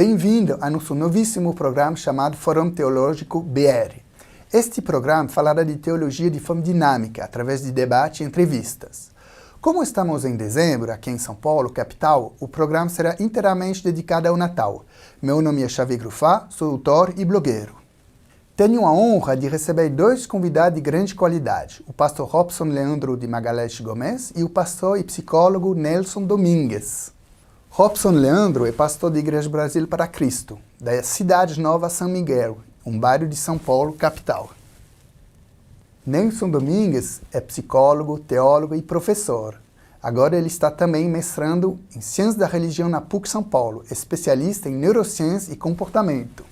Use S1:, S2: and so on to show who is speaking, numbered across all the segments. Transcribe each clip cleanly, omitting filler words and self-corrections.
S1: Bem-vindo a nosso novíssimo programa chamado Fórum Teológico BR. Este programa falará de teologia de forma dinâmica, através de debate e entrevistas. Como estamos em dezembro, aqui em São Paulo, capital, o programa será inteiramente dedicado ao Natal. Meu nome é Xavier Grufá, sou autor e blogueiro. Tenho a honra de receber dois convidados de grande qualidade, o pastor Robson Leandro de Magalhães Gomes e o pastor e psicólogo Nelson Domingues. Robson Leandro é pastor da Igreja Brasil para Cristo, da Cidade Nova São Miguel, um bairro de São Paulo, capital. Nelson Domingues é psicólogo, teólogo e professor. Agora ele está também mestrando em Ciências da Religião na PUC São Paulo, especialista em neurociência e comportamento.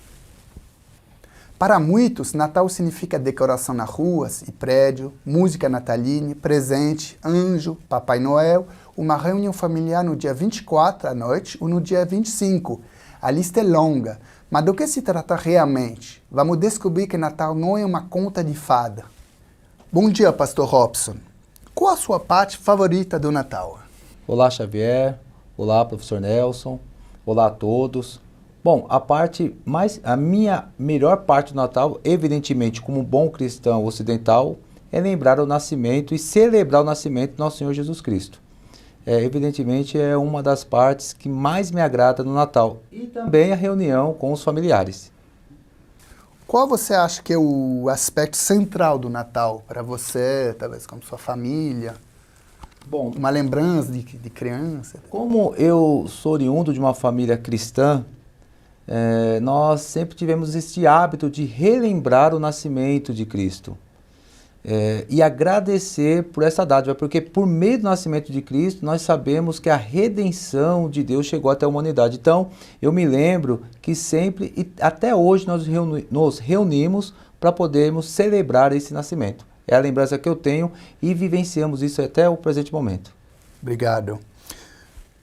S1: Para muitos, Natal significa decoração nas ruas e prédio, música natalina, presente, anjo, Papai Noel, uma reunião familiar no dia 24 à noite ou no dia 25. A lista é longa, mas do que se trata realmente? Vamos descobrir que Natal não é uma conta de fada. Bom dia, pastor Robson. Qual a sua parte favorita do Natal?
S2: Olá, Xavier. Olá, professor Nelson. Olá a todos. Bom, a minha melhor parte do Natal, evidentemente, como bom cristão ocidental, é lembrar o nascimento e celebrar o nascimento do nosso Senhor Jesus Cristo. Evidentemente, é uma das partes que mais me agrada no Natal. E também a reunião com os familiares.
S1: Qual você acha que é o aspecto central do Natal para você, talvez como sua família?
S2: Bom,
S1: uma lembrança de criança?
S2: Como eu sou oriundo de uma família cristã, nós sempre tivemos este hábito de relembrar o nascimento de Cristo. E agradecer por essa dádiva, porque por meio do nascimento de Cristo, nós sabemos que a redenção de Deus chegou até a humanidade. Então, eu me lembro que sempre, e até hoje, nós nos reunimos para podermos celebrar esse nascimento. É a lembrança que eu tenho e vivenciamos isso até o presente momento.
S1: Obrigado.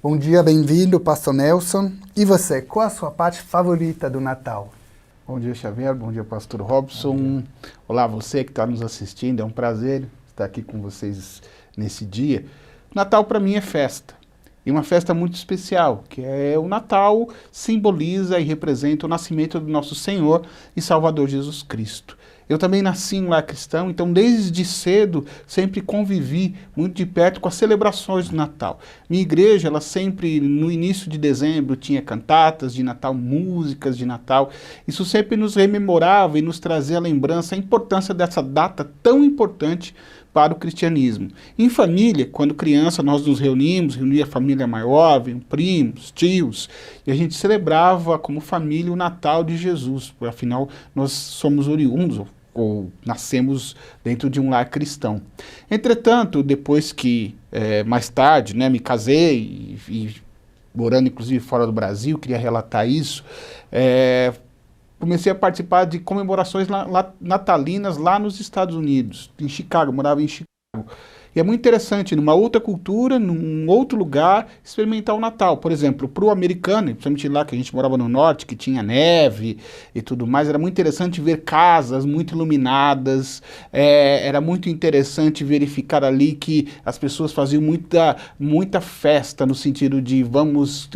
S1: Bom dia, bem-vindo, pastor Nelson. E você, qual a sua parte favorita do Natal?
S3: Bom dia, Xavier. Bom dia, pastor Robson. Olá, você que está nos assistindo. É um prazer estar aqui com vocês nesse dia. Natal, para mim, é festa. E uma festa muito especial, que é o Natal simboliza e representa o nascimento do nosso Senhor e Salvador Jesus Cristo. Eu também nasci em um lar cristão, então desde cedo sempre convivi muito de perto com as celebrações do Natal. Minha igreja, ela sempre, no início de dezembro, tinha cantatas de Natal, músicas de Natal. Isso sempre nos rememorava e nos trazia a lembrança, a importância dessa data tão importante para o cristianismo. Em família, quando criança, nós nos reunia a família maior, primos, tios, e a gente celebrava como família o Natal de Jesus. Afinal, nós somos oriundos, ou nascemos dentro de um lar cristão. Entretanto, depois que, mais tarde, me casei, e morando inclusive fora do Brasil, queria relatar isso, comecei a participar de comemorações natalinas lá nos Estados Unidos, em Chicago, morava em Chicago. E é muito interessante, numa outra cultura, num outro lugar, experimentar o Natal. Por exemplo, para o americano, principalmente lá que a gente morava no norte, que tinha neve e tudo mais, era muito interessante ver casas muito iluminadas, era muito interessante verificar ali que as pessoas faziam muita festa, no sentido de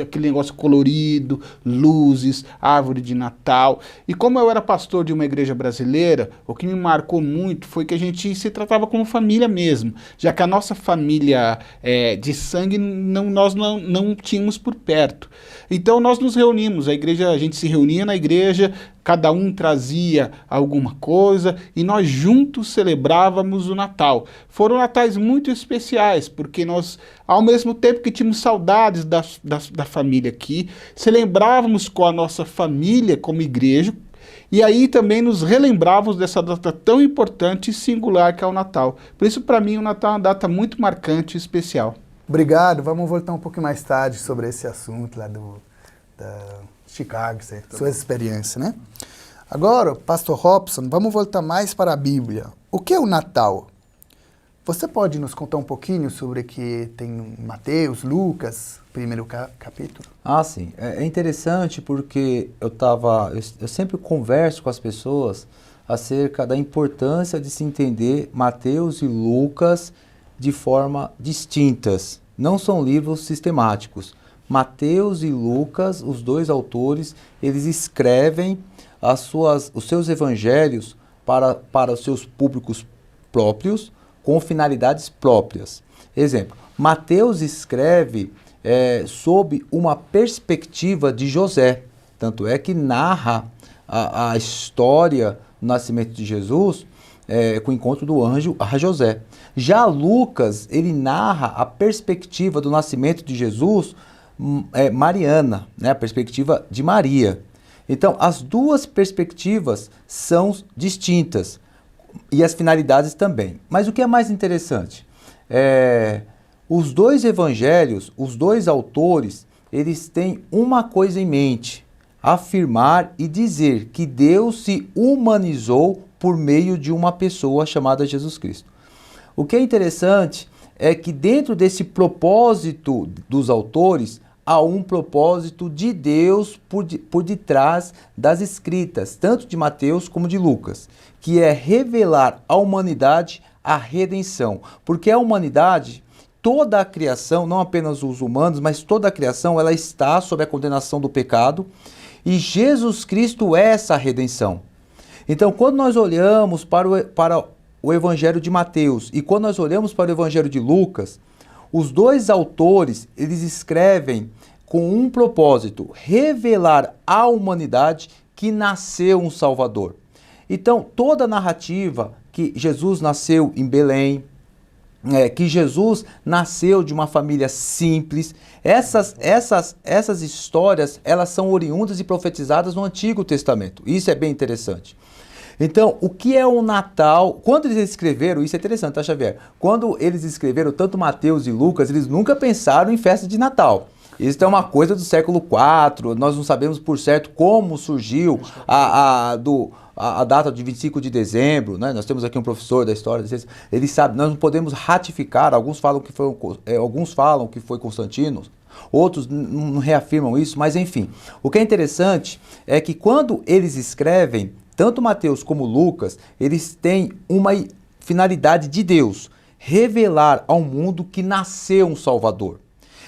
S3: aquele negócio colorido, luzes, árvore de Natal. E como eu era pastor de uma igreja brasileira, o que me marcou muito foi que a gente se tratava como família mesmo, já que a nossa família de sangue nós não tínhamos por perto. Então nós nos reunimos, a gente se reunia na igreja, cada um trazia alguma coisa e nós juntos celebrávamos o Natal. Foram natais muito especiais, porque nós, ao mesmo tempo que tínhamos saudades da família aqui, celebrávamos com a nossa família como igreja. E aí também nos relembrávamos dessa data tão importante e singular que é o Natal. Por isso, para mim, o Natal é uma data muito marcante e especial.
S1: Obrigado. Vamos voltar um pouco mais tarde sobre esse assunto lá da Chicago, suas experiências, né? Agora, pastor Robson, vamos voltar mais para a Bíblia. O que é o Natal? Você pode nos contar um pouquinho sobre o que tem Mateus, Lucas, primeiro capítulo?
S2: Ah, sim. É interessante porque eu sempre converso com as pessoas acerca da importância de se entender Mateus e Lucas de forma distintas. Não são livros sistemáticos, Mateus e Lucas, os dois autores, eles escrevem os seus evangelhos para os seus públicos próprios, com finalidades próprias. Exemplo, Mateus escreve sob uma perspectiva de José, tanto é que narra a história do nascimento de Jesus com o encontro do anjo a José. Já Lucas, ele narra a perspectiva do nascimento de Jesus mariana, né, a perspectiva de Maria. Então, as duas perspectivas são distintas e as finalidades também. Mas o que é mais interessante? Os dois evangelhos, os dois autores, eles têm uma coisa em mente: afirmar e dizer que Deus se humanizou por meio de uma pessoa chamada Jesus Cristo. O que é interessante é que dentro desse propósito dos autores, há um propósito de Deus por detrás das escritas, tanto de Mateus como de Lucas, que é revelar à humanidade a redenção. Porque a humanidade, toda a criação, não apenas os humanos, mas toda a criação, ela está sob a condenação do pecado, e Jesus Cristo é essa redenção. Então, quando nós olhamos para o Evangelho de Mateus e quando nós olhamos para o Evangelho de Lucas, os dois autores, eles escrevem com um propósito: revelar à humanidade que nasceu um Salvador. Então, toda a narrativa que Jesus nasceu em Belém, que Jesus nasceu de uma família simples, essas histórias, elas são oriundas e profetizadas no Antigo Testamento. Isso é bem interessante. Então, o que é o Natal? Quando eles escreveram, isso é interessante, tá, Xavier? Quando eles escreveram tanto Mateus e Lucas, eles nunca pensaram em festa de Natal. Isso é uma coisa do século IV, nós não sabemos por certo como surgiu a data de 25 de dezembro, né? Nós temos aqui um professor da história, ele sabe, nós não podemos ratificar, alguns falam que foi Constantino, outros não reafirmam isso, mas enfim. O que é interessante é que quando eles escrevem, tanto Mateus como Lucas, eles têm uma finalidade de Deus: revelar ao mundo que nasceu um Salvador.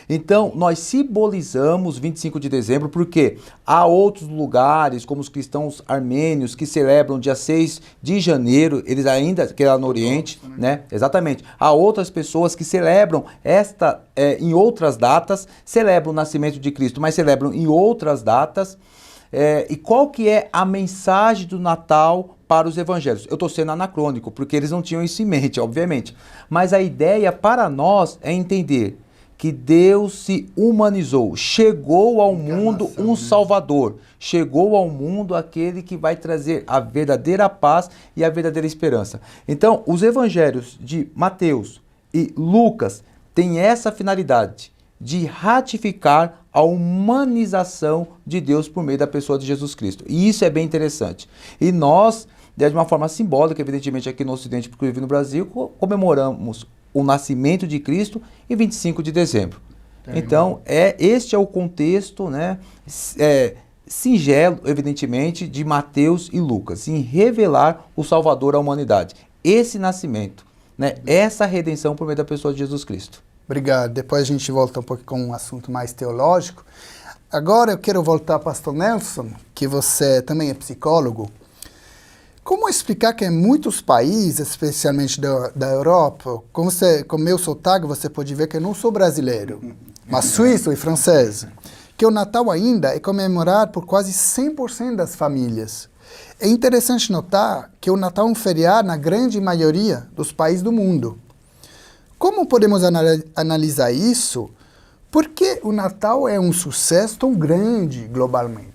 S2: Então, nós simbolizamos 25 de dezembro porque há outros lugares, como os cristãos armênios, que celebram dia 6 de janeiro, eles ainda, que é lá no Oriente, né? Exatamente. Há outras pessoas que celebram em outras datas, celebram o nascimento de Cristo, mas celebram em outras datas. E qual que é a mensagem do Natal para os evangelhos? Eu estou sendo anacrônico, porque eles não tinham isso em mente, obviamente. Mas a ideia para nós é entender que Deus se humanizou, chegou ao mundo um Salvador, chegou ao mundo aquele que vai trazer a verdadeira paz e a verdadeira esperança. Então, os evangelhos de Mateus e Lucas têm essa finalidade de ratificar a humanização de Deus por meio da pessoa de Jesus Cristo. E isso é bem interessante. E nós, de uma forma simbólica, evidentemente aqui no Ocidente, inclusive no Brasil, comemoramos o nascimento de Cristo em 25 de dezembro. Então, este é o contexto, né, singelo, evidentemente, de Mateus e Lucas, em revelar o Salvador à humanidade. Esse nascimento, né, essa redenção por meio da pessoa de Jesus Cristo.
S1: Obrigado. Depois a gente volta um pouco com um assunto mais teológico. Agora eu quero voltar para o Pastor Nelson, que você também é psicólogo. Como explicar que em muitos países, especialmente da Europa, com meu sotaque você pode ver que eu não sou brasileiro, mas suíço e francês, que o Natal ainda é comemorado por quase 100% das famílias. É interessante notar que o Natal é um feriado na grande maioria dos países do mundo. Como podemos analisar isso? Por que o Natal é um sucesso tão grande globalmente?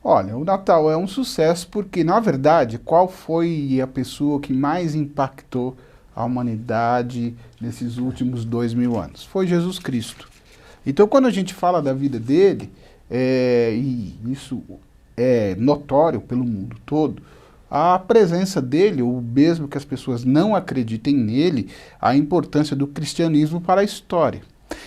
S3: Olha, o Natal é um sucesso porque, na verdade, qual foi a pessoa que mais impactou a humanidade nesses últimos 2000 anos? Foi Jesus Cristo. Então, quando a gente fala da vida dele, e isso é notório pelo mundo todo, a presença dele, ou mesmo que as pessoas não acreditem nele, a importância do cristianismo para a história.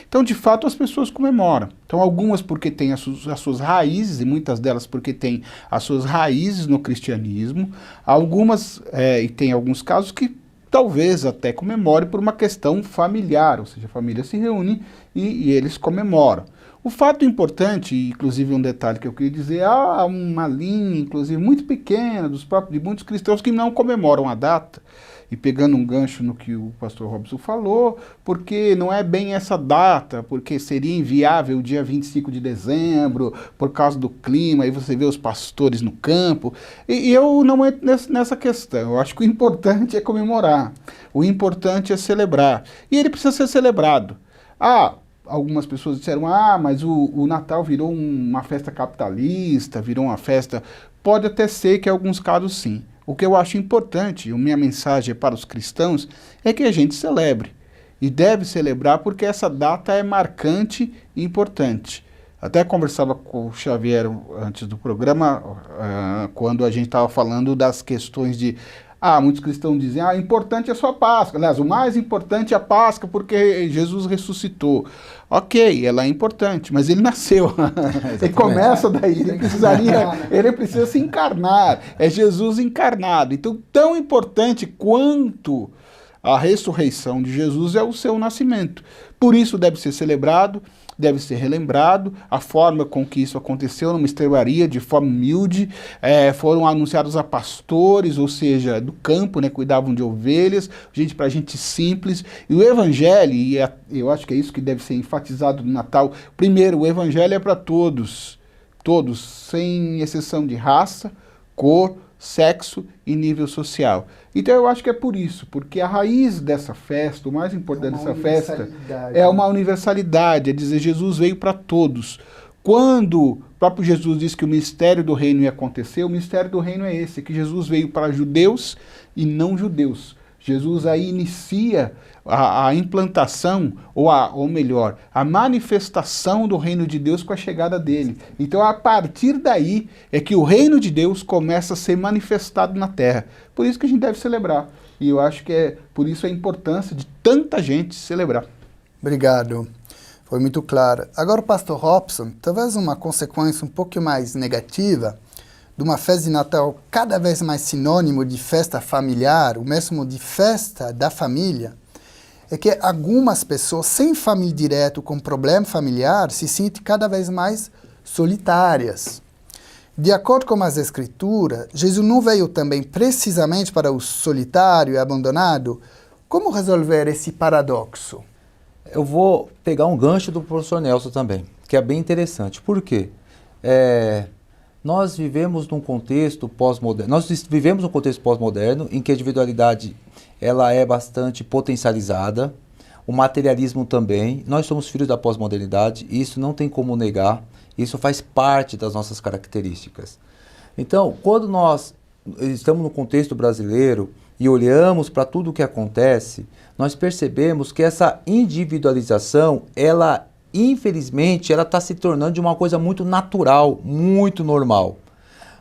S3: Então, de fato, as pessoas comemoram. Então, algumas porque têm as suas raízes, e muitas delas porque têm as suas raízes no cristianismo. Algumas, e tem alguns casos que talvez até comemore por uma questão familiar, ou seja, a família se reúne e eles comemoram. O fato importante, inclusive um detalhe que eu queria dizer, há uma linha, inclusive, muito pequena de muitos cristãos que não comemoram a data, e pegando um gancho no que o pastor Robson falou, porque não é bem essa data, porque seria inviável o dia 25 de dezembro, por causa do clima, aí você vê os pastores no campo, e eu não entro nessa questão. Eu acho que o importante é comemorar, o importante é celebrar, e ele precisa ser celebrado. Algumas pessoas disseram, mas o Natal virou uma festa capitalista, virou uma festa... Pode até ser que em alguns casos sim. O que eu acho importante, a minha mensagem para os cristãos, é que a gente celebre. E deve celebrar porque essa data é marcante e importante. Até conversava com o Xavier antes do programa, quando a gente estava falando das questões de... muitos cristãos dizem, o importante é só a Páscoa. Aliás, o mais importante é a Páscoa porque Jesus ressuscitou. Ok, ela é importante, mas ele nasceu. E começa daí, ele precisa se encarnar. É Jesus encarnado. Então, tão importante quanto a ressurreição de Jesus é o seu nascimento. Por isso deve ser celebrado, deve ser relembrado, a forma com que isso aconteceu numa estrebaria, de forma humilde, foram anunciados a pastores, ou seja, do campo, cuidavam de ovelhas, para gente simples, e o evangelho, eu acho que é isso que deve ser enfatizado no Natal, primeiro, o evangelho é para todos, sem exceção de raça, cor, sexo e nível social. Então eu acho que é por isso, porque a raiz dessa festa, o mais importante dessa festa, é uma universalidade, é dizer, Jesus veio para todos. Quando o próprio Jesus disse que o mistério do reino ia acontecer, o mistério do reino é esse, que Jesus veio para judeus e não judeus. Jesus aí inicia a implantação, ou melhor, a manifestação do reino de Deus com a chegada dele. Então, a partir daí, é que o reino de Deus começa a ser manifestado na terra. Por isso que a gente deve celebrar. E eu acho que por isso a importância de tanta gente celebrar.
S1: Obrigado. Foi muito claro. Agora, pastor Robson, talvez uma consequência um pouco mais negativa de uma festa de Natal cada vez mais sinônimo de festa familiar, o mesmo de festa da família, é que algumas pessoas sem família direto com problema familiar se sentem cada vez mais solitárias. De acordo com as Escrituras, Jesus não veio também precisamente para o solitário e abandonado? Como resolver esse paradoxo?
S2: Eu vou pegar um gancho do professor Nelson também, que é bem interessante. Por quê? Nós vivemos num contexto pós-moderno, em que a individualidade ela é bastante potencializada, o materialismo também. Nós somos filhos da pós-modernidade, isso não tem como negar, isso faz parte das nossas características. Então, quando nós estamos no contexto brasileiro e olhamos para tudo o que acontece, nós percebemos que essa individualização, infelizmente, ela está se tornando de uma coisa muito natural, muito normal.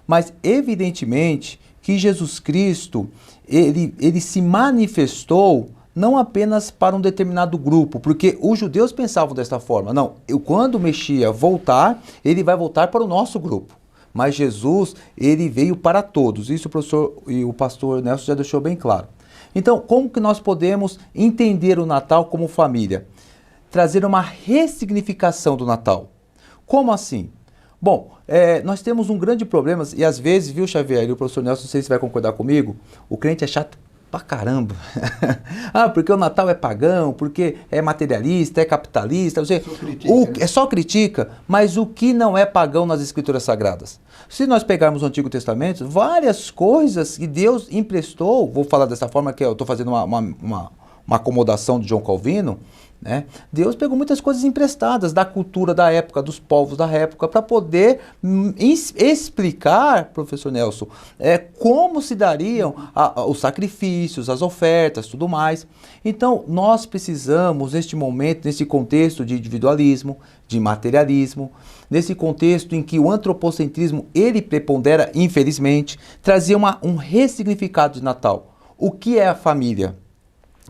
S2: Mas, evidentemente, que Jesus Cristo, ele se manifestou não apenas para um determinado grupo, porque os judeus pensavam desta forma. Não, quando o Messias voltar, ele vai voltar para o nosso grupo. Mas Jesus, ele veio para todos. Isso o professor e o pastor Nelson já deixou bem claro. Então, como que nós podemos entender o Natal como família? Trazer uma ressignificação do Natal. Como assim? Bom, nós temos um grande problema, e às vezes, viu, Xavier, e o professor Nelson, não sei se vai concordar comigo, o crente é chato pra caramba. Porque o Natal é pagão, porque é materialista, é capitalista, só critica, mas o que não é pagão nas Escrituras Sagradas? Se nós pegarmos o Antigo Testamento, várias coisas que Deus emprestou, vou falar dessa forma que eu estou fazendo uma acomodação de João Calvino, né? Deus pegou muitas coisas emprestadas da cultura da época, dos povos da época, para poder explicar, professor Nelson, como se dariam os sacrifícios, as ofertas, tudo mais. Então, nós precisamos, neste momento, nesse contexto de individualismo, de materialismo, nesse contexto em que o antropocentrismo, ele prepondera, infelizmente, trazer um ressignificado de Natal. O que é a família?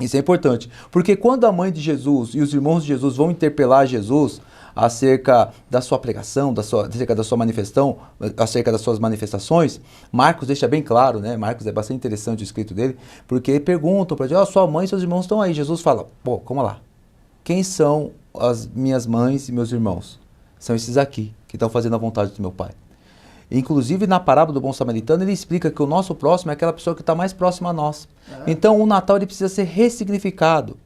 S2: Isso é importante, porque quando a mãe de Jesus e os irmãos de Jesus vão interpelar Jesus acerca da sua pregação, acerca da sua manifestação, acerca das suas manifestações, Marcos deixa bem claro, né? Marcos é bastante interessante o escrito dele, porque perguntam para ele, sua mãe e seus irmãos estão aí. Jesus fala, calma lá, quem são as minhas mães e meus irmãos? São esses aqui, que estão fazendo a vontade do meu Pai. Inclusive, na parábola do bom samaritano, ele explica que o nosso próximo é aquela pessoa que está mais próxima a nós. Então, o Natal ele precisa ser ressignificado.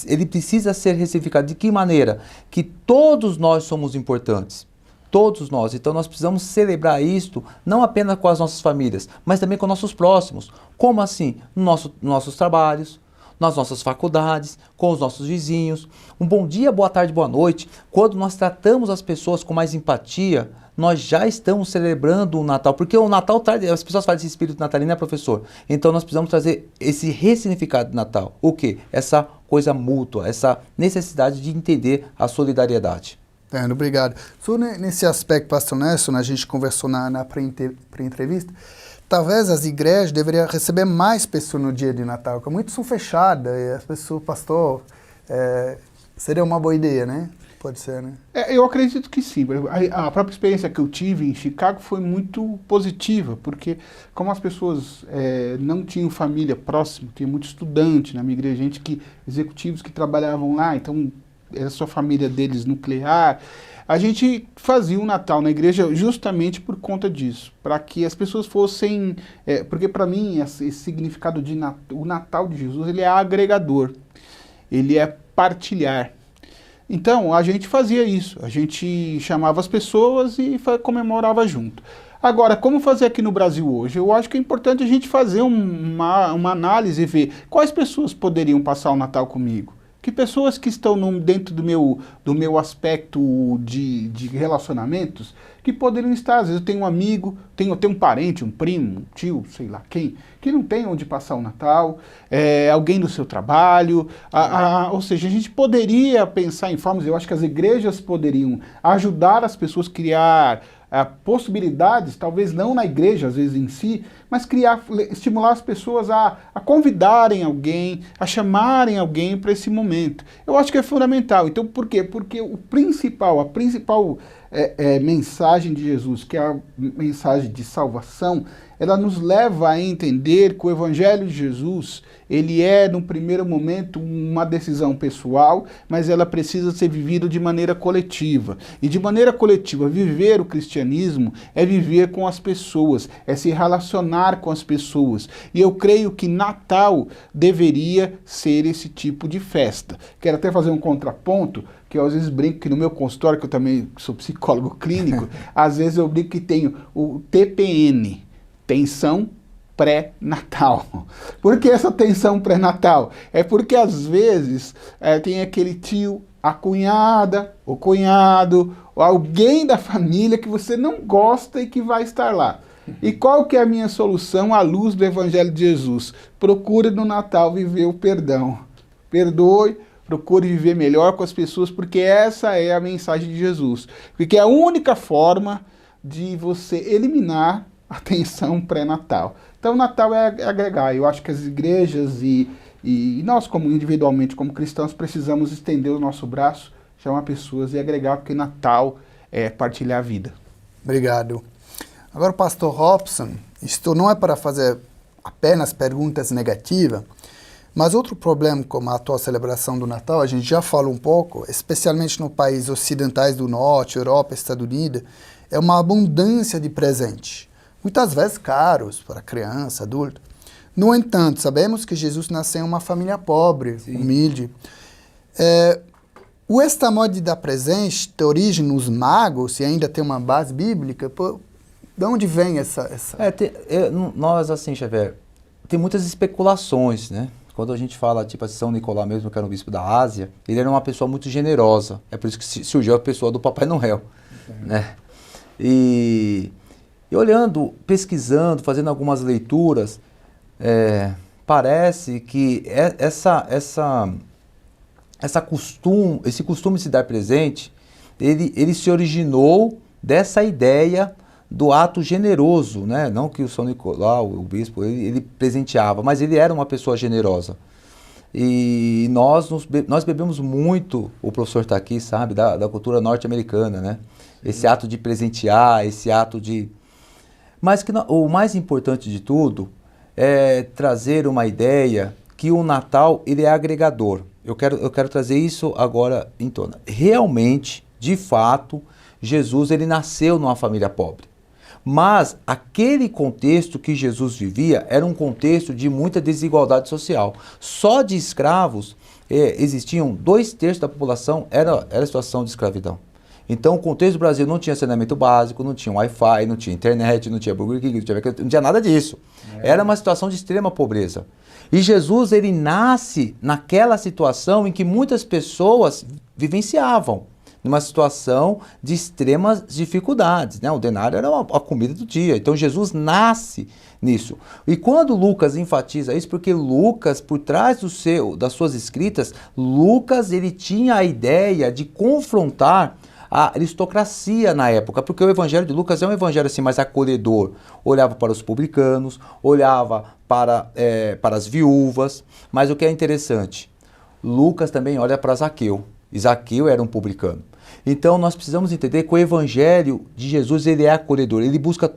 S2: Ele precisa ser ressignificado. De que maneira? Que todos nós somos importantes. Todos nós. Então, nós precisamos celebrar isto, não apenas com as nossas famílias, mas também com nossos próximos. Como assim? Nos nossos trabalhos, nas nossas faculdades, com os nossos vizinhos. Um bom dia, boa tarde, boa noite. Quando nós tratamos as pessoas com mais empatia, nós já estamos celebrando o Natal, porque o Natal traz, as pessoas falam desse espírito natalino, né, professor? Então nós precisamos trazer esse ressignificado de Natal. O quê? Essa coisa mútua, essa necessidade de entender a solidariedade.
S1: Obrigado. Só nesse aspecto, pastor Nelson, a gente conversou na pré-entrevista, talvez as igrejas deveriam receber mais pessoas no dia de Natal, porque muitas são fechadas, e as pessoas, pastor, seria uma boa ideia, né? Pode ser, né?
S3: Eu acredito que sim. A própria experiência que eu tive em Chicago foi muito positiva, porque como as pessoas não tinham família próxima, tinha muito estudante na minha igreja, executivos que trabalhavam lá, então era só a família deles nuclear. A gente fazia o Natal na igreja justamente por conta disso, para que as pessoas fossem... porque para mim esse significado de o Natal de Jesus, ele é agregador, ele é partilhar. Então, a gente fazia isso, a gente chamava as pessoas e comemorava junto. Agora, como fazer aqui no Brasil hoje? Eu acho que é importante a gente fazer uma análise e ver quais pessoas poderiam passar o Natal comigo. Que pessoas que estão dentro do meu aspecto de relacionamentos, que poderiam estar, às vezes eu tenho um amigo, tenho um parente, um primo, um tio, sei lá quem, que não tem onde passar o Natal, alguém do seu trabalho, ou seja, a gente poderia pensar em formas, eu acho que as igrejas poderiam ajudar as pessoas a criar possibilidades, talvez não na igreja, às vezes em si, mas estimular as pessoas a convidarem alguém, a chamarem alguém para esse momento. Eu acho que é fundamental. Então, por quê? Porque a principal mensagem de Jesus, que é a mensagem de salvação, ela nos leva a entender que o Evangelho de Jesus, ele é, no primeiro momento, uma decisão pessoal, mas ela precisa ser vivida de maneira coletiva. E de maneira coletiva, viver o cristianismo é viver com as pessoas, é se relacionar com as pessoas. E eu creio que Natal deveria ser esse tipo de festa. Quero até fazer um contraponto, que eu às vezes brinco que no meu consultório, que eu também sou psicólogo clínico, às vezes eu brinco que tenho o TPN, tensão pré-natal. Por que essa tensão pré-natal? É porque às vezes tem aquele tio, a cunhada, o cunhado, ou alguém da família que você não gosta e que vai estar lá. E qual que é a minha solução à luz do Evangelho de Jesus? Procure no Natal viver o perdão. Perdoe, procure viver melhor com as pessoas, porque essa é a mensagem de Jesus. Porque é a única forma de você eliminar a tensão pré-natal. Então, o Natal é agregar. Eu acho que as igrejas e nós, como individualmente, como cristãos, precisamos estender o nosso braço, chamar pessoas e agregar, porque Natal é partilhar a vida.
S1: Obrigado. Agora, pastor Robson, isto não é para fazer apenas perguntas negativas, mas outro problema com a atual celebração do Natal, a gente já falou um pouco, especialmente nos países ocidentais do Norte, Europa, Estados Unidos, é uma abundância de presentes. Muitas vezes caros para criança, adulto. No entanto, sabemos que Jesus nasceu em uma família pobre, sim, humilde. Esta moda de dar presente tem origem nos magos e ainda tem uma base bíblica. De onde vem essa...
S2: Nós, assim, Xavier, tem muitas especulações, né? Quando a gente fala, tipo, São Nicolau mesmo, que era um bispo da Ásia, ele era uma pessoa muito generosa. É por isso que surgiu a pessoa do Papai Noel, né? E olhando, pesquisando, fazendo algumas leituras, parece que esse costume de se dar presente, ele se originou dessa ideia do ato generoso, né? Não que o São Nicolau, o bispo, ele presenteava, mas ele era uma pessoa generosa. E nós bebemos muito, o professor está aqui, sabe, da cultura norte-americana, né? Esse ato de presentear, esse ato de... Mas o mais importante de tudo é trazer uma ideia que o Natal, ele é agregador. Eu quero trazer isso agora em tona. Realmente, de fato, Jesus, ele nasceu numa família pobre. Mas aquele contexto que Jesus vivia era um contexto de muita desigualdade social. Só de escravos existiam 2/3 da população, era a situação de escravidão. Então o contexto do Brasil não tinha saneamento básico, não tinha Wi-Fi, não tinha internet, não tinha Burger King, não tinha nada disso. Era uma situação de extrema pobreza. E Jesus, ele nasce naquela situação em que muitas pessoas vivenciavam, numa situação de extremas dificuldades, né? O denário era a comida do dia. Então Jesus nasce nisso. E quando Lucas enfatiza isso, porque Lucas, por trás das suas escritas, Lucas, ele tinha a ideia de confrontar a aristocracia na época, porque o evangelho de Lucas é um evangelho assim mais acolhedor. Olhava para os publicanos, olhava para as viúvas, mas o que é interessante, Lucas também olha para Zaqueu. E Zaqueu era um publicano. Então nós precisamos entender que o evangelho de Jesus, ele é acolhedor, ele busca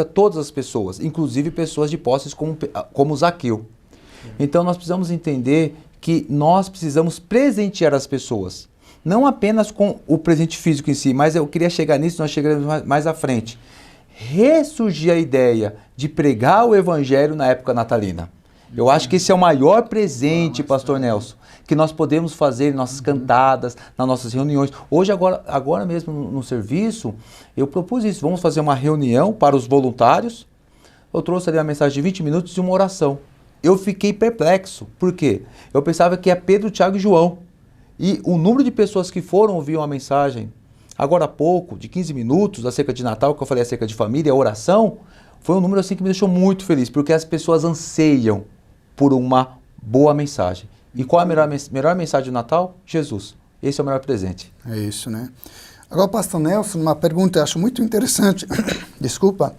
S2: todas as pessoas, inclusive pessoas de posses como Zaqueu. Então nós precisamos entender que nós precisamos presentear as pessoas, não apenas com o presente físico em si, mas eu queria chegar nisso, nós chegaremos mais à frente. Ressurgir a ideia de pregar o evangelho na época natalina. Eu acho que esse é o maior presente, pastor Nelson, que nós podemos fazer em nossas cantadas, nas nossas reuniões. Hoje, agora mesmo no serviço, eu propus isso. Vamos fazer uma reunião para os voluntários. Eu trouxe ali uma mensagem de 20 minutos e uma oração. Eu fiquei perplexo. Por quê? Eu pensava que é Pedro, Tiago e João. E o número de pessoas que foram ouvir uma mensagem, agora há pouco, de 15 minutos, acerca de Natal, que eu falei acerca de família, oração, foi um número assim que me deixou muito feliz, porque as pessoas anseiam por uma boa mensagem. E qual é a melhor mensagem do Natal? Jesus. Esse é o melhor presente.
S1: É isso, né? Agora, pastor Nelson, uma pergunta que eu acho muito interessante. Desculpa.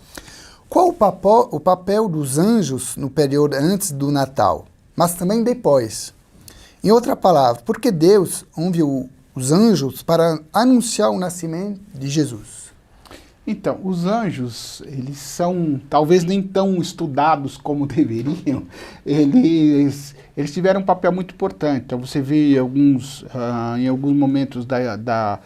S1: Qual o papel dos anjos no período antes do Natal, mas também depois? Em outra palavra, por que Deus enviou os anjos para anunciar o nascimento de Jesus?
S3: Então, os anjos, eles são talvez nem tão estudados como deveriam. Eles tiveram um papel muito importante. Então, você vê em alguns momentos da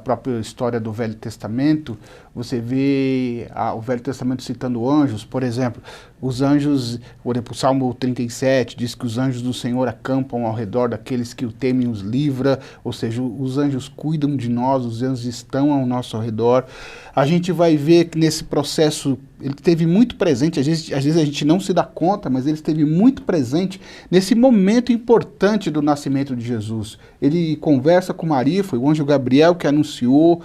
S3: própria história do Velho Testamento, você vê o Velho Testamento citando anjos. Por exemplo, os anjos, o Salmo 37 diz que os anjos do Senhor acampam ao redor daqueles que o temem, os livra, ou seja, os anjos cuidam de nós, os anjos estão ao nosso redor. A gente vai ver que nesse processo ele esteve muito presente, às vezes a gente não se dá conta, mas ele esteve muito presente nesse momento importante do nascimento de Jesus. Ele conversa com Maria, foi o anjo Gabriel que anunciou,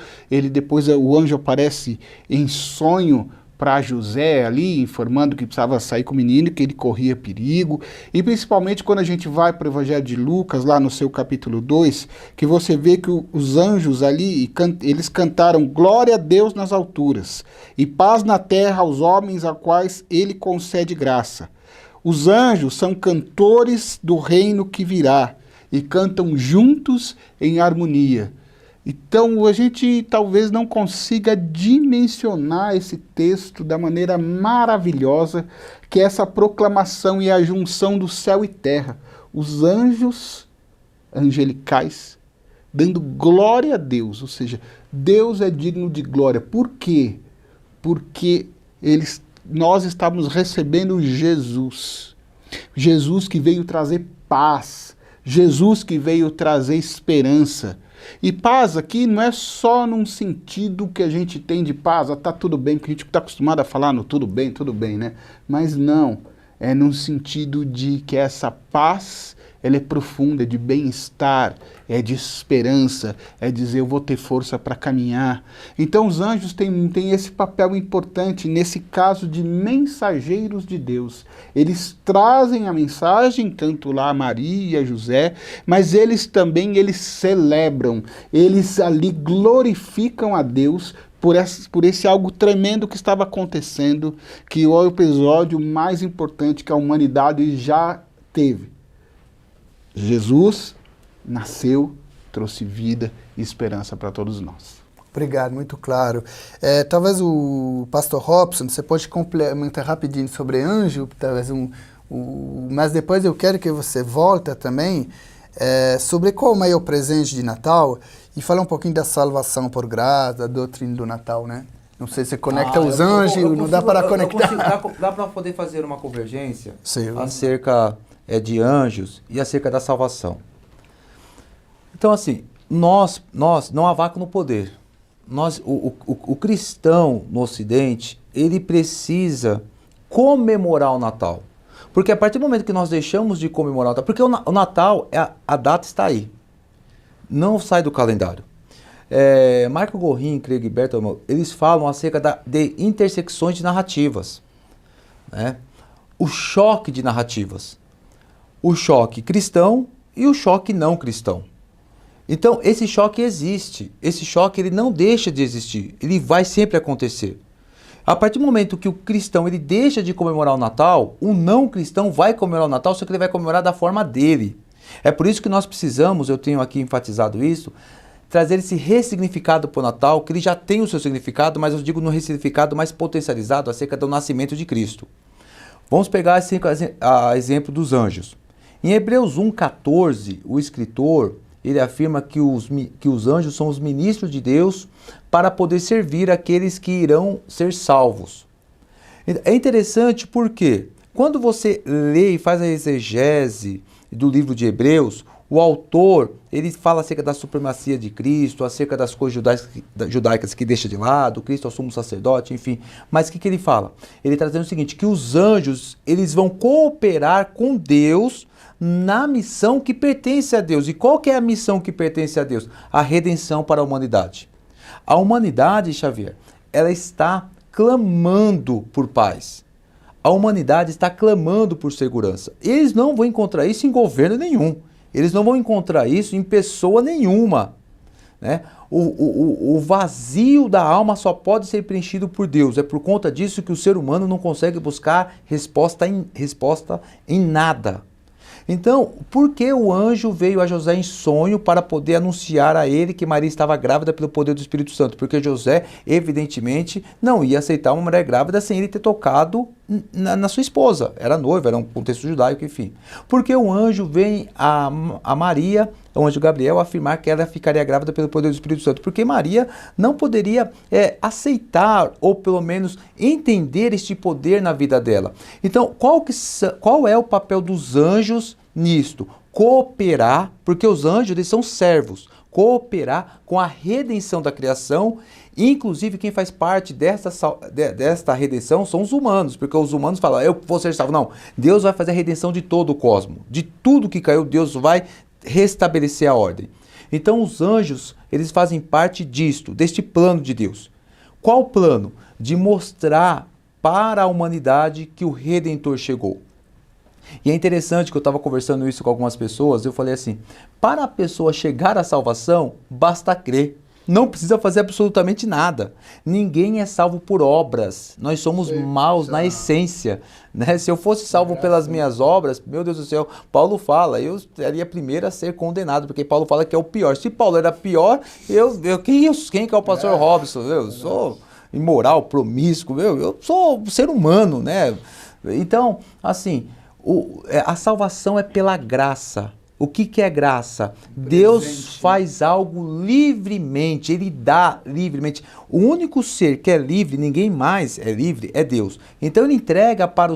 S3: depois o anjo aparece em sonho para José ali, informando que precisava sair com o menino, que ele corria perigo. E principalmente quando a gente vai para o Evangelho de Lucas, lá no seu capítulo 2, que você vê que os anjos ali, eles cantaram glória a Deus nas alturas e paz na terra aos homens a quais ele concede graça. Os anjos são cantores do reino que virá e cantam juntos em harmonia. Então, a gente talvez não consiga dimensionar esse texto da maneira maravilhosa que é essa proclamação e a junção do céu e terra. Os anjos angelicais dando glória a Deus, ou seja, Deus é digno de glória. Por quê? Porque nós estávamos recebendo Jesus. Jesus que veio trazer paz. Jesus que veio trazer esperança. E paz aqui não é só num sentido que a gente tem de paz, tá tudo bem, porque a gente está acostumado a falar no tudo bem, né? Mas não, é num sentido de que essa paz, ela é profunda, é de bem-estar, é de esperança, é dizer eu vou ter força para caminhar. Então os anjos têm esse papel importante nesse caso de mensageiros de Deus. Eles trazem a mensagem, tanto lá a Maria e a José, mas eles celebram, eles ali glorificam a Deus por esse algo tremendo que estava acontecendo, que é o episódio mais importante que a humanidade já teve. Jesus nasceu, trouxe vida e esperança para todos nós.
S1: Obrigado, muito claro. Talvez o pastor Robson, você pode complementar rapidinho sobre anjo, talvez mas depois eu quero que você volte também sobre qual é o maior presente de Natal e falar um pouquinho da salvação por graça, da doutrina do Natal, né? Não sei se conecta os anjos, não dá para conectar.
S2: Dá para poder fazer uma convergência
S1: Sim.
S2: acerca de anjos e acerca da salvação. Então, assim, nós não há vácuo no poder. O cristão no Ocidente, ele precisa comemorar o Natal. Porque a partir do momento que nós deixamos de comemorar o Natal, porque o Natal, a data está aí. Não sai do calendário. Marco Gorin, Craig Bertelmann, eles falam acerca de intersecções de narrativas. Né? O choque de narrativas. O choque cristão e o choque não cristão. Então, esse choque existe. Esse choque ele não deixa de existir. Ele vai sempre acontecer. A partir do momento que o cristão ele deixa de comemorar o Natal, o não cristão vai comemorar o Natal, só que ele vai comemorar da forma dele. É por isso que nós precisamos, eu tenho aqui enfatizado isso, trazer esse ressignificado para o Natal, que ele já tem o seu significado, mas eu digo no ressignificado mais potencializado acerca do nascimento de Cristo. Vamos pegar assim, a exemplo dos anjos. Em Hebreus 1,14, o escritor ele afirma que os anjos são os ministros de Deus para poder servir aqueles que irão ser salvos. É interessante porque quando você lê e faz a exegese do livro de Hebreus, o autor ele fala acerca da supremacia de Cristo, acerca das coisas judaicas que deixa de lado, Cristo é o sumo sacerdote, enfim. Mas o que ele fala? Ele está dizendo o seguinte, que os anjos eles vão cooperar com Deus na missão que pertence a Deus. E qual que é a missão que pertence a Deus? A redenção para a humanidade. A humanidade, Xavier, ela está clamando por paz. A humanidade está clamando por segurança. Eles não vão encontrar isso em governo nenhum. Eles não vão encontrar isso em pessoa nenhuma. Né? O vazio da alma só pode ser preenchido por Deus. É por conta disso que o ser humano não consegue buscar resposta em nada. Então, por que o anjo veio a José em sonho para poder anunciar a ele que Maria estava grávida pelo poder do Espírito Santo? Porque José, evidentemente, não ia aceitar uma mulher grávida sem ele ter tocado na sua esposa. Era noiva, era um contexto judaico, enfim. Porque o anjo vem a Maria, o anjo Gabriel, afirmar que ela ficaria grávida pelo poder do Espírito Santo? Porque Maria não poderia aceitar, ou pelo menos entender este poder na vida dela. Então, qual é o papel dos anjos nisto? Cooperar, porque os anjos eles são servos, cooperar com a redenção da criação. Inclusive quem faz parte desta redenção são os humanos, porque os humanos falam, eu vou ser salvo. Não, Deus vai fazer a redenção de todo o cosmos, de tudo que caiu, Deus vai restabelecer a ordem. Então os anjos, eles fazem parte deste plano de Deus. Qual o plano? De mostrar para a humanidade que o Redentor chegou. E é interessante que eu estava conversando isso com algumas pessoas, eu falei assim, para a pessoa chegar à salvação, basta crer. Não precisa fazer absolutamente nada. Ninguém é salvo por obras. Nós somos maus na essência. Né? Se eu fosse salvo pelas minhas obras, meu Deus do céu, Paulo fala, eu seria a primeira a ser condenado, porque Paulo fala que é o pior. Se Paulo era pior, quem que é o pastor Robson? Eu sou imoral, promíscuo, eu sou ser humano, né? Então, assim, a salvação é pela graça. O que é graça? Deus faz algo livremente, Ele dá livremente. O único ser que é livre, ninguém mais é livre, é Deus. Então Ele entrega para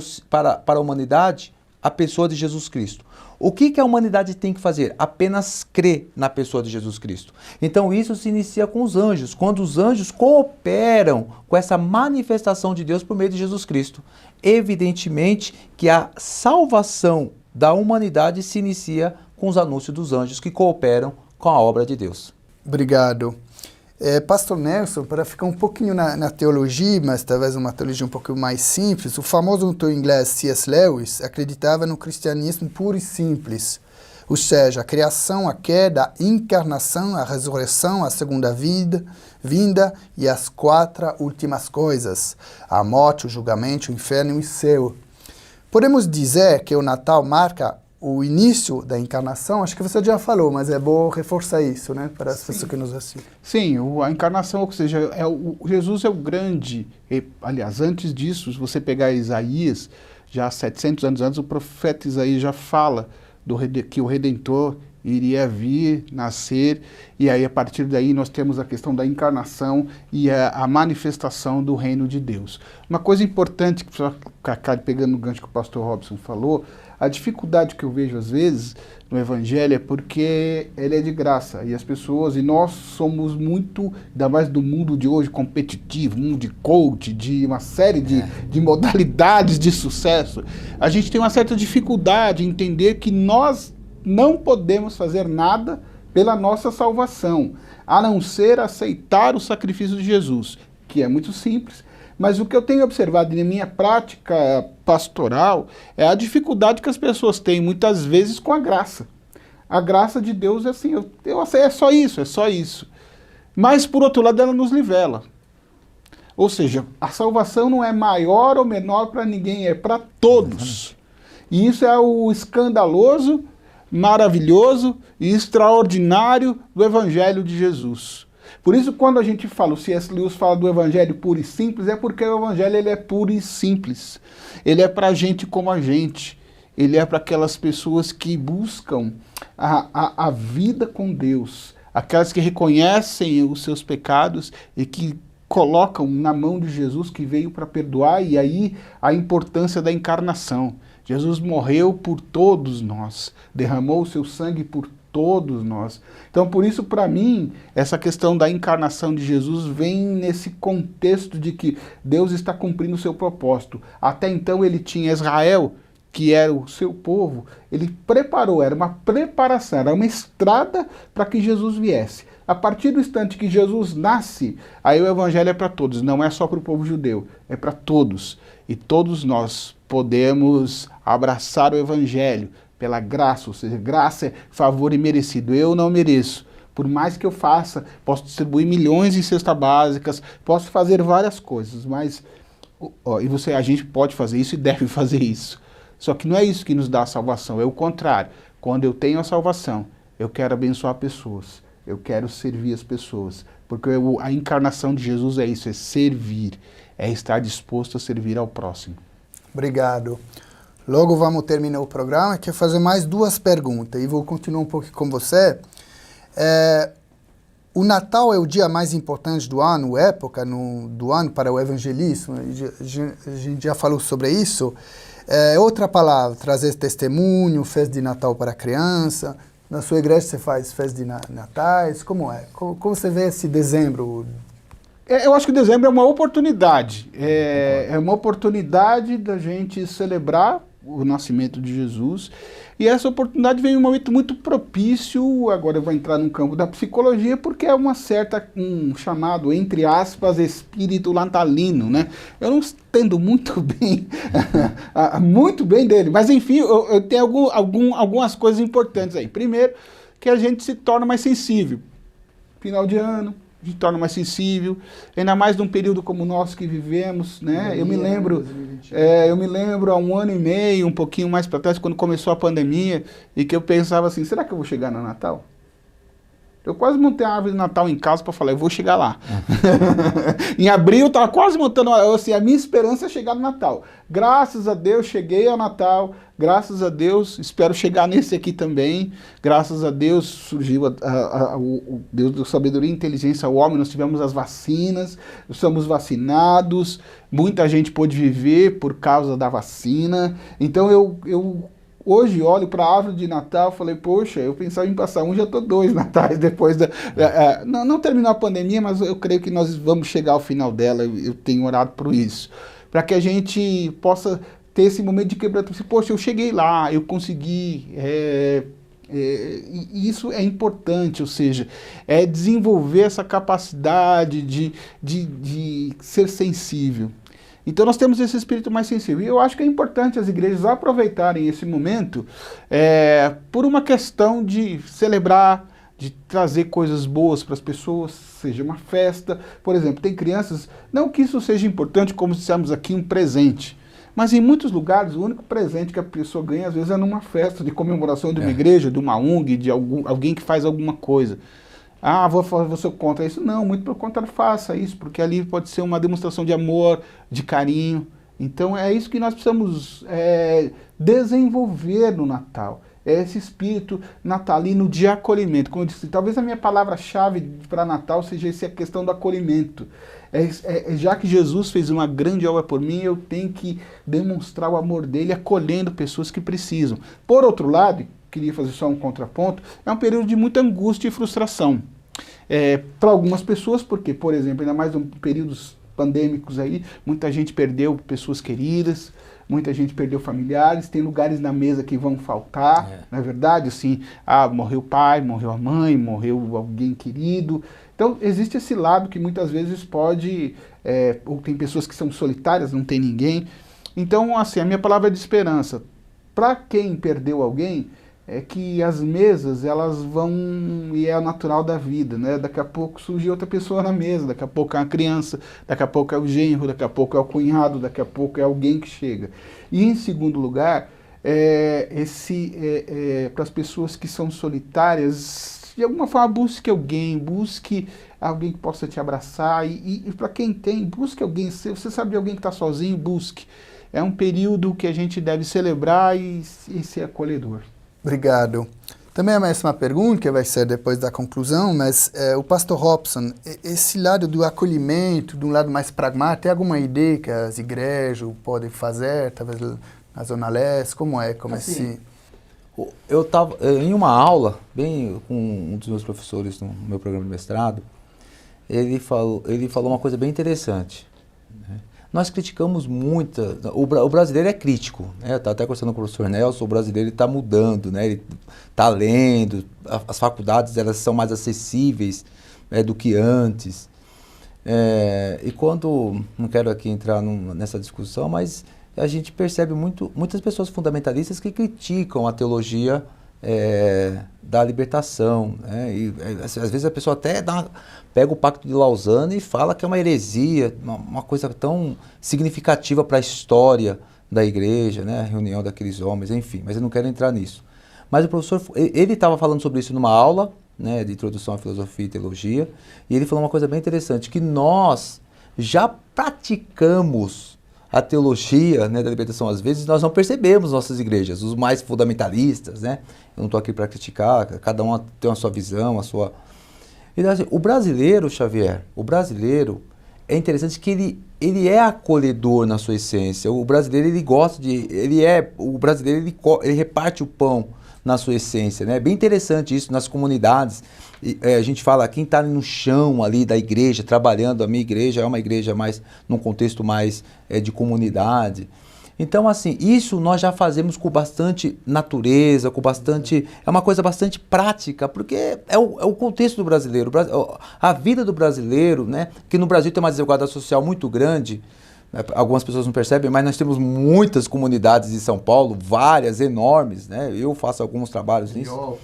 S2: a humanidade a pessoa de Jesus Cristo. O que a humanidade tem que fazer? Apenas crer na pessoa de Jesus Cristo. Então isso se inicia com os anjos, quando os anjos cooperam com essa manifestação de Deus por meio de Jesus Cristo. Evidentemente que a salvação da humanidade se inicia com os anúncios dos anjos que cooperam com a obra de Deus.
S1: Obrigado. Pastor Nelson, para ficar um pouquinho na teologia, mas talvez uma teologia um pouco mais simples, o famoso autor inglês C.S. Lewis acreditava no cristianismo puro e simples, ou seja, a criação, a queda, a encarnação, a ressurreição, a segunda vinda e as 4 últimas coisas, a morte, o julgamento, o inferno e o céu. Podemos dizer que o Natal marca o início da encarnação, acho que você já falou, mas é bom reforçar isso, né, para as pessoas que nos assistem.
S3: Sim, a encarnação, ou seja, Jesus é o grande, aliás, antes disso, se você pegar Isaías, já 700 anos antes, o profeta Isaías já fala que o Redentor iria vir, nascer, e aí a partir daí nós temos a questão da encarnação e a manifestação do reino de Deus. Uma coisa importante, pegando o gancho que o pastor Robson falou, a dificuldade que eu vejo às vezes no evangelho é porque ele é de graça, e as pessoas, e nós somos muito, ainda mais do mundo de hoje, competitivo, mundo de coach, de uma série de modalidades de sucesso, a gente tem uma certa dificuldade em entender que nós não podemos fazer nada pela nossa salvação, a não ser aceitar o sacrifício de Jesus, que é muito simples, mas o que eu tenho observado na minha prática pastoral é a dificuldade que as pessoas têm muitas vezes com a graça. A graça de Deus é assim, é só isso, é só isso. Mas, por outro lado, ela nos nivela. Ou seja, a salvação não é maior ou menor para ninguém, é para todos. E isso é o escandaloso, maravilhoso e extraordinário do Evangelho de Jesus. Por isso, quando a gente fala, o C.S. Lewis fala do Evangelho puro e simples, é porque o Evangelho ele é puro e simples. Ele é para gente como a gente. Ele é para aquelas pessoas que buscam a vida com Deus. Aquelas que reconhecem os seus pecados e que colocam na mão de Jesus que veio para perdoar, e aí a importância da encarnação. Jesus morreu por todos nós, derramou o seu sangue por todos nós. Então, por isso, para mim, essa questão da encarnação de Jesus vem nesse contexto de que Deus está cumprindo o seu propósito. Até então ele tinha Israel, que era o seu povo, ele preparou, era uma preparação, era uma estrada para que Jesus viesse. A partir do instante que Jesus nasce, aí o evangelho é para todos, não é só para o povo judeu, é para todos. E todos nós podemos abraçar o evangelho pela graça, ou seja, graça é favor imerecido. Eu não mereço. Por mais que eu faça, posso distribuir milhões em cestas básicas, posso fazer várias coisas, mas a gente pode fazer isso e deve fazer isso. Só que não é isso que nos dá a salvação, é o contrário. Quando eu tenho a salvação, eu quero abençoar pessoas, eu quero servir as pessoas, porque a encarnação de Jesus é isso, é servir, é estar disposto a servir ao próximo.
S1: Obrigado. Logo vamos terminar o programa, quero fazer mais duas perguntas e vou continuar um pouco com você. O Natal é o dia mais importante do ano, época do ano para o evangelismo, a gente já falou sobre isso. Outra palavra, trazer testemunho, festa de Natal para a criança. Na sua igreja você faz festa de natais, como é? Como você vê esse dezembro?
S3: Eu acho que dezembro é uma oportunidade. É uma oportunidade da gente celebrar o nascimento de Jesus. E essa oportunidade vem em um momento muito propício, agora eu vou entrar no campo da psicologia, porque é um chamado, entre aspas, espírito natalino, né? Eu não entendo muito bem dele, mas enfim, eu tenho algumas coisas importantes aí. Primeiro, que a gente se torna mais sensível. Final de ano, a gente torna mais sensível, ainda mais num período como o nosso que vivemos, né? Eu me lembro há 1 ano e meio, um pouquinho mais para trás, quando começou a pandemia, e que eu pensava assim, será que eu vou chegar no Natal? Eu quase montei a árvore de Natal em casa para falar, eu vou chegar lá. Em abril eu estava quase montando, assim, a minha esperança é chegar no Natal. Graças a Deus cheguei ao Natal, graças a Deus espero chegar nesse aqui também. Graças a Deus surgiu o Deus da sabedoria e inteligência ao homem, nós tivemos as vacinas, somos vacinados, muita gente pôde viver por causa da vacina. Então eu hoje olho para a árvore de Natal e falei, poxa, eu pensava em passar já estou 2 natais depois não terminou a pandemia, mas eu creio que nós vamos chegar ao final dela, eu tenho orado por isso, para que a gente possa ter esse momento de quebrantamento, poxa, eu cheguei lá, eu consegui, e isso é importante, ou seja, é desenvolver essa capacidade de ser sensível. Então nós temos esse espírito mais sensível. E eu acho que é importante as igrejas aproveitarem esse momento por uma questão de celebrar, de trazer coisas boas para as pessoas, seja uma festa. Por exemplo, tem crianças, não que isso seja importante, como dissemos aqui, um presente, Mas em muitos lugares, o único presente que a pessoa ganha, às vezes, é numa festa de comemoração de uma igreja, de uma ONG, de alguém que faz alguma coisa. Ah, vou ser contra isso. Não, muito pelo contrário, faça isso, porque ali pode ser uma demonstração de amor, de carinho. Então é isso que nós precisamos desenvolver no Natal. É esse espírito natalino de acolhimento. Como eu disse, talvez a minha palavra-chave para Natal seja essa questão do acolhimento. Já que Jesus fez uma grande obra por mim, eu tenho que demonstrar o amor dele acolhendo pessoas que precisam. Por outro lado, queria fazer só um contraponto, é um período de muita angústia e frustração. Para algumas pessoas, porque, por exemplo, ainda mais em períodos pandêmicos aí, muita gente perdeu pessoas queridas, muita gente perdeu familiares, tem lugares na mesa que vão faltar, não é verdade? Assim, morreu o pai, morreu a mãe, morreu alguém querido. Então, existe esse lado que muitas vezes pode, ou tem pessoas que são solitárias, não tem ninguém. Então, assim, a minha palavra é de esperança. Para quem perdeu alguém, é que as mesas, elas vão, e é o natural da vida, né? Daqui a pouco surge outra pessoa na mesa, daqui a pouco é uma criança, daqui a pouco é o genro, daqui a pouco é o cunhado, daqui a pouco é alguém que chega. E em segundo lugar, para as pessoas que são solitárias, de alguma forma busque alguém que possa te abraçar, e para quem tem, busque alguém, se você sabe de alguém que está sozinho, busque. É um período que a gente deve celebrar e ser acolhedor.
S1: Obrigado. Também a mesma pergunta, que vai ser depois da conclusão, mas o pastor Robson, esse lado do acolhimento, de um lado mais pragmático, tem alguma ideia que as igrejas podem fazer, talvez na Zona Leste, como assim?
S2: Eu estava em uma aula, bem com um dos meus professores no meu programa de mestrado, ele falou uma coisa bem interessante, né? Nós criticamos muito, o brasileiro é crítico, né? Tá até conversando com o professor Nelson, o brasileiro está mudando, né? Ele está lendo, as faculdades elas são mais acessíveis do que antes. E quando, não quero aqui entrar nessa discussão, mas a gente percebe muitas pessoas fundamentalistas que criticam a teologia da libertação, né? E às vezes a pessoa até pega o Pacto de Lausanne e fala que é uma heresia, uma coisa tão significativa para a história da igreja, né? A reunião daqueles homens, enfim, mas eu não quero entrar nisso. Mas o professor, ele estava falando sobre isso numa aula, né, de introdução à filosofia e teologia, e ele falou uma coisa bem interessante, que nós já praticamos a teologia, né, da libertação, às vezes nós não percebemos nossas igrejas, os mais fundamentalistas, né? Eu não estou aqui para criticar, cada um tem a sua visão, a sua... Então, assim, o brasileiro, Xavier, é interessante que ele é acolhedor na sua essência. O brasileiro, ele reparte o pão na sua essência, né? É bem interessante isso nas comunidades. A gente fala, quem está no chão ali da igreja, trabalhando, a minha igreja é uma igreja mais, num contexto mais de comunidade. Então, assim, isso nós já fazemos com bastante natureza, é uma coisa bastante prática, porque é o contexto do brasileiro. A vida do brasileiro, né? Que no Brasil tem uma desigualdade social muito grande, algumas pessoas não percebem, mas nós temos muitas comunidades em São Paulo, várias, enormes, né? Eu faço alguns trabalhos nisso.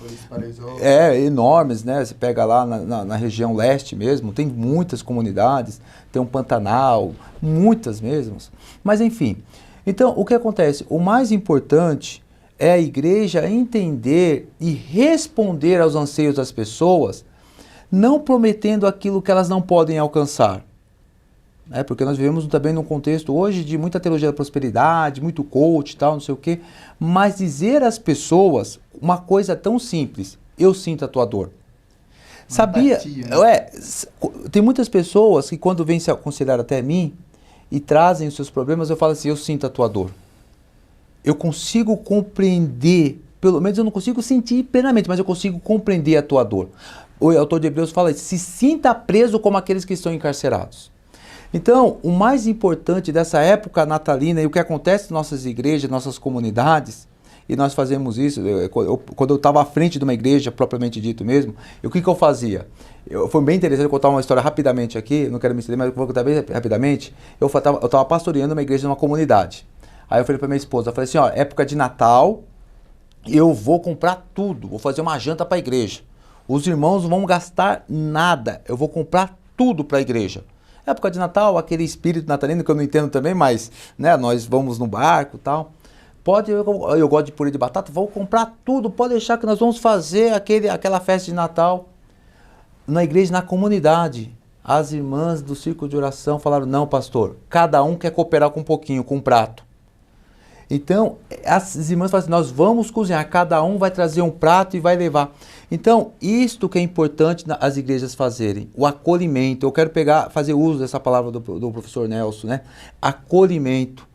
S2: Enormes, né? Você pega lá na região leste mesmo, tem muitas comunidades, tem um Pantanal, muitas mesmo. Mas enfim, então o que acontece? O mais importante é a igreja entender e responder aos anseios das pessoas, não prometendo aquilo que elas não podem alcançar. Porque nós vivemos também num contexto hoje de muita teologia da prosperidade, muito coach e tal, não sei o quê, mas dizer às pessoas uma coisa tão simples: eu sinto a tua dor. Sabia? Empatia, né? Tem muitas pessoas que quando vêm se aconselhar até mim e trazem os seus problemas, eu falo assim: eu sinto a tua dor. Eu consigo compreender, pelo menos eu não consigo sentir plenamente, mas eu consigo compreender a tua dor. O autor de Hebreus fala: se sinta preso como aqueles que estão encarcerados. Então, o mais importante dessa época natalina e o que acontece nas nossas igrejas, nossas comunidades, e nós fazemos isso, quando eu estava à frente de uma igreja, propriamente dito mesmo, o que eu fazia? Foi bem interessante, eu contar uma história rapidamente aqui, não quero me estender, mas eu vou contar bem rapidamente. Eu estava pastoreando uma igreja numa comunidade. Aí eu falei para minha esposa, eu falei assim, ó, época de Natal, eu vou comprar tudo, vou fazer uma janta para a igreja. Os irmãos não vão gastar nada, eu vou comprar tudo para a igreja. Época de Natal, aquele espírito natalino que eu não entendo também, mas né, nós vamos no barco e tal. Eu gosto de purê de batata, vou comprar tudo, pode deixar que nós vamos fazer aquela festa de Natal. Na igreja, na comunidade, as irmãs do círculo de oração falaram, não, pastor, cada um quer cooperar com um pouquinho, com um prato. Então, as irmãs falam assim, nós vamos cozinhar, cada um vai trazer um prato e vai levar. Então, isto que é importante as igrejas fazerem, o acolhimento. Eu quero fazer uso dessa palavra do professor Nelson, né? Acolhimento.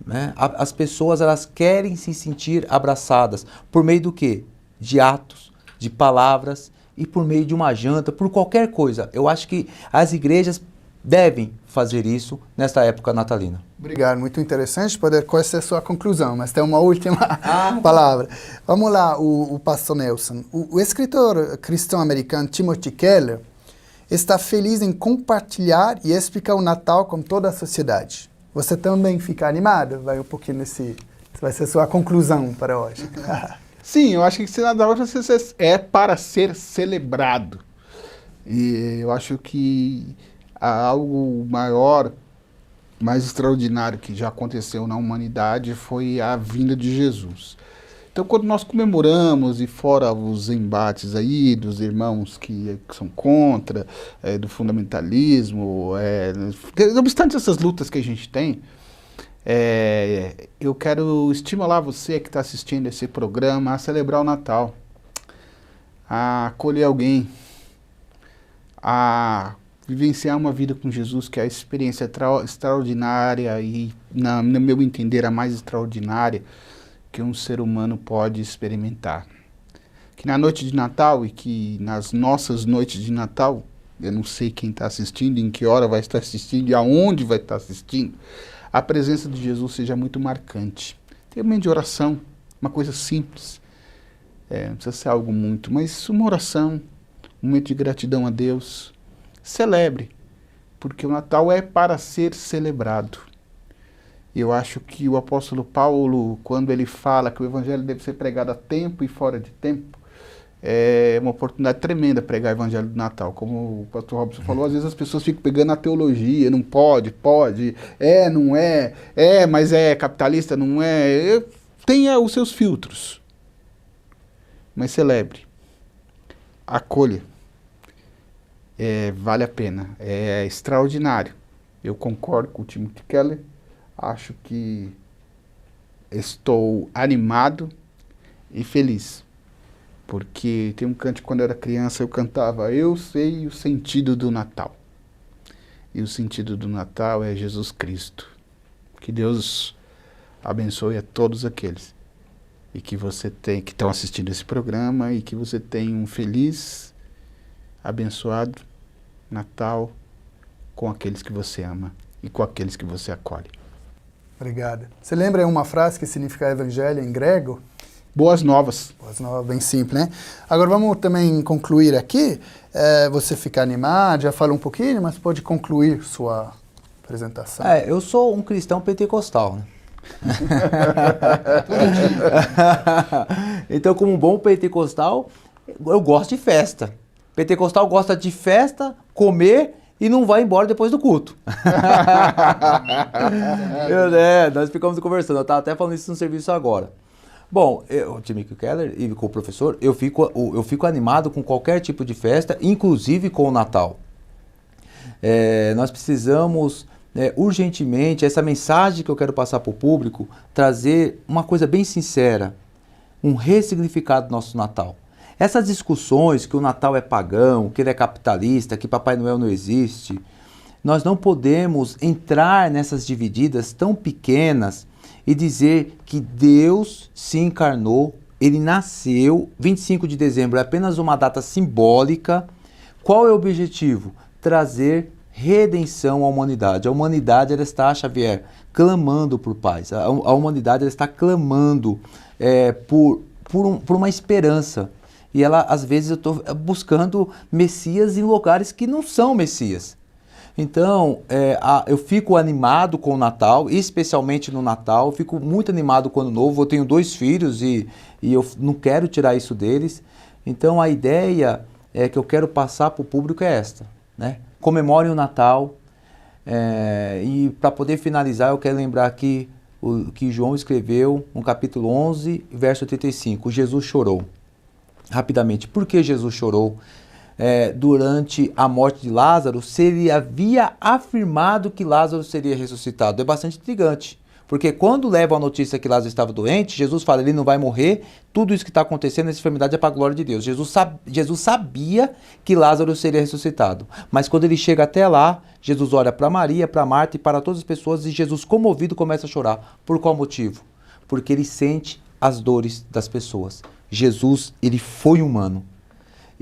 S2: Né? As pessoas, elas querem se sentir abraçadas. Por meio do quê? De atos, de palavras e por meio de uma janta, por qualquer coisa. Eu acho que as igrejas devem fazer isso nesta época natalina.
S1: Obrigado, muito interessante poder conhecer a sua conclusão, mas tem uma última palavra. Vamos lá, o pastor Nelson. O escritor cristão americano Timothy Keller está feliz em compartilhar e explicar o Natal com toda a sociedade. Você também fica animado? Vai um pouquinho vai ser a sua conclusão para hoje.
S3: Sim, eu acho que esse Natal é para ser celebrado. E eu acho que há algo maior, mais extraordinário que já aconteceu na humanidade foi a vinda de Jesus. Então, quando nós comemoramos, e fora os embates aí dos irmãos que são contra, do fundamentalismo, não obstante essas lutas que a gente tem, eu quero estimular você que está assistindo esse programa a celebrar o Natal, a acolher alguém, a vivenciar uma vida com Jesus, que é a experiência extraordinária e, no meu entender, a mais extraordinária que um ser humano pode experimentar. Que na noite de Natal e que nas nossas noites de Natal, eu não sei quem está assistindo, em que hora vai estar assistindo e aonde vai estar assistindo, a presença de Jesus seja muito marcante. Tem um momento de oração, uma coisa simples, não precisa ser algo muito, mas uma oração, um momento de gratidão a Deus. Celebre, porque o Natal é para ser celebrado. Eu acho que o apóstolo Paulo, quando ele fala que o evangelho deve ser pregado a tempo e fora de tempo, é uma oportunidade tremenda pregar o evangelho do Natal. Como o pastor Robson falou, às vezes as pessoas ficam pegando a teologia, não pode, não é, mas é capitalista, não é. Tenha os seus filtros, mas celebre, acolha. Vale a pena, é extraordinário. Eu concordo com o Timothy Keller, acho que estou animado e feliz, porque tem um canto, quando eu era criança eu cantava, eu sei o sentido do Natal, e o sentido do Natal é Jesus Cristo. Que Deus abençoe a todos aqueles e que estão assistindo esse programa, e que você tenha um feliz, abençoado Natal com aqueles que você ama e com aqueles que você acolhe.
S1: Obrigado. Você lembra uma frase que significa evangelho em grego?
S3: Boas novas.
S1: Boas novas, bem simples, né? Agora vamos também concluir aqui. Você fica animado, já falou um pouquinho, mas pode concluir sua apresentação.
S2: Eu sou um cristão pentecostal, né? Então, como um bom pentecostal, eu gosto de festa. Pentecostal gosta de festa, comer e não vai embora depois do culto. Nós ficamos conversando, eu estava até falando isso no serviço agora. Bom, o Timothy Keller e com o professor, eu fico animado com qualquer tipo de festa, inclusive com o Natal. Nós precisamos urgentemente, essa mensagem que eu quero passar para o público, trazer uma coisa bem sincera, um ressignificado do nosso Natal. Essas discussões que o Natal é pagão, que ele é capitalista, que Papai Noel não existe, nós não podemos entrar nessas divididas tão pequenas e dizer que Deus se encarnou, ele nasceu, 25 de dezembro é apenas uma data simbólica. Qual é o objetivo? Trazer redenção à humanidade. A humanidade, ela está, Xavier, clamando por paz. A humanidade, ela está clamando por uma esperança. E ela, às vezes, eu estou buscando Messias em lugares que não são Messias. Então, eu fico animado com o Natal, especialmente no Natal. Eu fico muito animado com o Ano Novo. Eu tenho 2 filhos e eu não quero tirar isso deles. Então, a ideia que eu quero passar para o público é esta, né? Comemorem o Natal, E para poder finalizar, eu quero lembrar aqui o que João escreveu no capítulo 11, verso 35. Jesus chorou. Rapidamente, por que Jesus chorou? Durante a morte de Lázaro, se ele havia afirmado que Lázaro seria ressuscitado. É bastante intrigante, porque quando levam a notícia que Lázaro estava doente, Jesus fala, ele não vai morrer, tudo isso que está acontecendo, essa enfermidade é para a glória de Deus. Jesus sabia que Lázaro seria ressuscitado, mas quando ele chega até lá, Jesus olha para Maria, para Marta e para todas as pessoas, e Jesus, comovido, começa a chorar. Por qual motivo? Porque ele sente as dores das pessoas. Jesus, ele foi humano.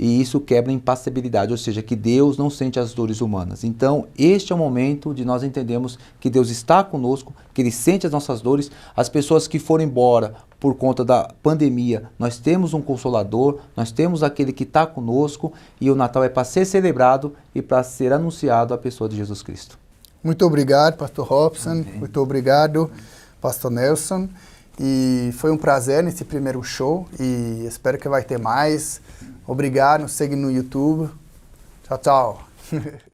S2: E isso quebra a impassibilidade, ou seja, que Deus não sente as dores humanas. Então, este é o momento de nós entendermos que Deus está conosco, que Ele sente as nossas dores. As pessoas que foram embora por conta da pandemia, nós temos um Consolador, nós temos aquele que está conosco, e o Natal é para ser celebrado e para ser anunciado a pessoa de Jesus Cristo.
S1: Muito obrigado, Pastor Robson. Muito obrigado, Pastor Nelson. E foi um prazer nesse primeiro show e espero que vai ter mais. Obrigado, nos segue no YouTube. Tchau, tchau.